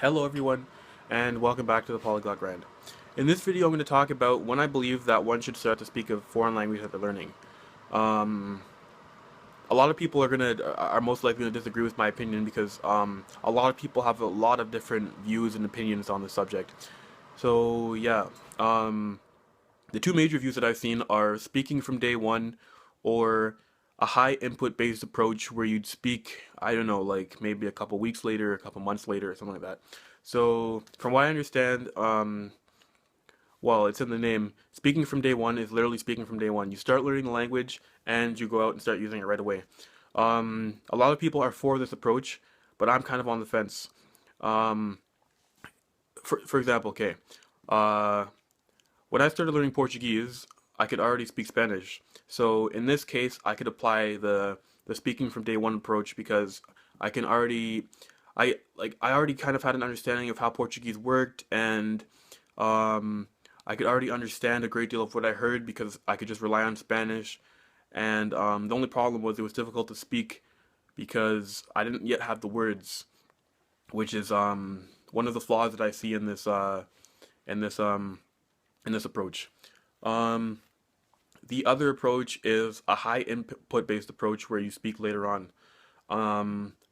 Hello everyone, and welcome back to the Polyglot Grind. In this video I'm going to talk about when I believe that one should start to speak a foreign language that they're learning. Um, a lot of people are most likely going to disagree with my opinion because a lot of people have a lot of different views and opinions on the subject. So yeah, um, the two major views that I've seen are speaking from day one or a high input based approach where you'd speak, I don't know, like maybe a couple weeks later, a couple months later, or something like that. So, from what I understand, well, it's in the name. Speaking from day one is literally speaking from day one. You start learning the language and you go out and start using it right away. A lot of people are for this approach, but I'm kind of on the fence. Um, for example, okay, uh, when I started learning Portuguese, I could already speak Spanish. So in this case, I could apply the speaking from day one approach because I can already I already kind of had an understanding of how Portuguese worked and um, I could already understand a great deal of what I heard because I could just rely on Spanish. And the only problem was it was difficult to speak because I didn't yet have the words, which is one of the flaws that I see in this um, in this approach. Um, the other approach is a high input based approach where you speak later on.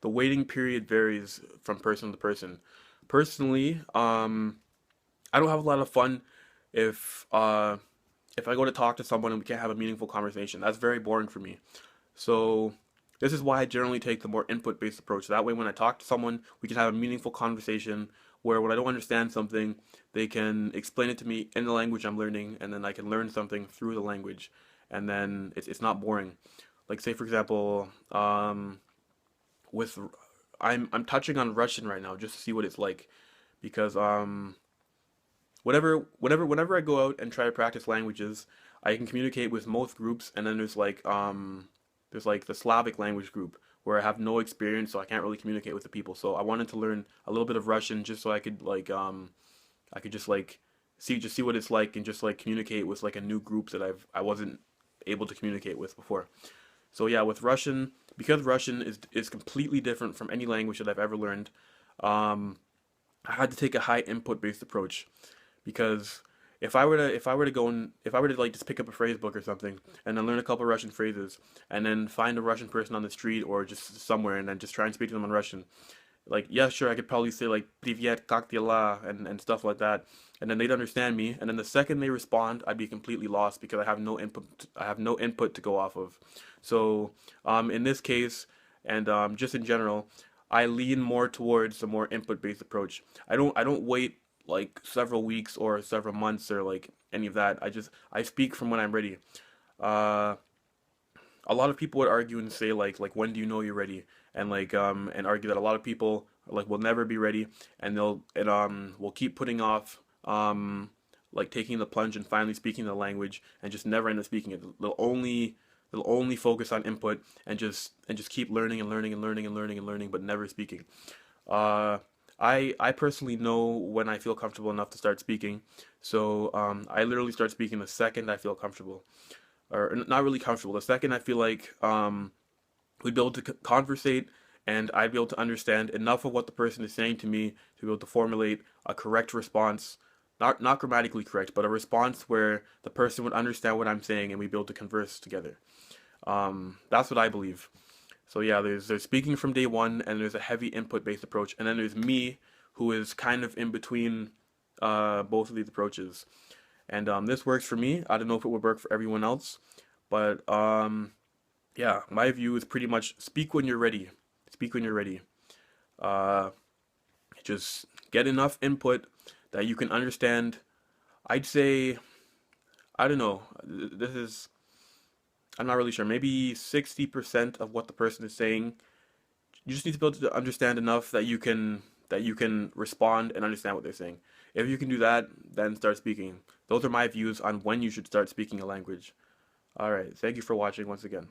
The waiting period varies from person to person. Personally, I don't have a lot of fun if uh, if I go to talk to someone and we can't have a meaningful conversation. That's very boring for me. So this is why I generally take the more input-based approach. That way, when I talk to someone, we can have a meaningful conversation where when I don't understand something, they can explain it to me in the language I'm learning, and then I can learn something through the language, and then it's not boring. Like say for example, with I'm touching on Russian right now just to see what it's like because whenever I go out and try to practice languages, I can communicate with most groups, and then there's like the Slavic language group where I have no experience, so I can't really communicate with the people. So I wanted to learn a little bit of Russian just so I could I could just like see what it's like and just like communicate with like a new group that I wasn't able to communicate with before. So yeah, with Russian, because Russian is completely different from any language that I've ever learned, um, I had to take a high input based approach because if I were to like just pick up a phrase book or something and then learn a couple Russian phrases and then find a Russian person on the street or just somewhere and then just try and speak to them in Russian, like yeah sure I could probably say like "Привет, как дела?" and stuff like that, and then they'd understand me, and then the second they respond I'd be completely lost because I have no input to go off of. So in this case and just in general, I lean more towards a more input based approach. I don't wait like several weeks or several months or like any of that. I speak from when I'm ready. Uh, a lot of people would argue and say like when do you know you're ready, and and argue that a lot of people like will never be ready, and will keep putting off like taking the plunge and finally speaking the language and just never end up speaking it. They'll only focus on input and just keep learning and learning and learning and learning and learning but never speaking. Uh, I personally know when I feel comfortable enough to start speaking, so I literally start speaking the second I feel comfortable, or not really comfortable. The second I feel like we'd be able to conversate and I'd be able to understand enough of what the person is saying to me to be able to formulate a correct response, not grammatically correct, but a response where the person would understand what I'm saying and we'd be able to converse together. That's what I believe. So yeah, there's speaking from day one, and there's a heavy input based approach, and then there's me, who is kind of in between both of these approaches. And this works for me. I don't know if it would work for everyone else, but yeah, my view is pretty much speak when you're ready. Speak when you're ready. Uh, just get enough input that you can understand. I'd say I don't know. This is I'm not really sure. Maybe 60% of what the person is saying. You just need to be able to understand enough that you can respond and understand what they're saying. If you can do that, then start speaking. Those are my views on when you should start speaking a language. All right. Thank you for watching once again.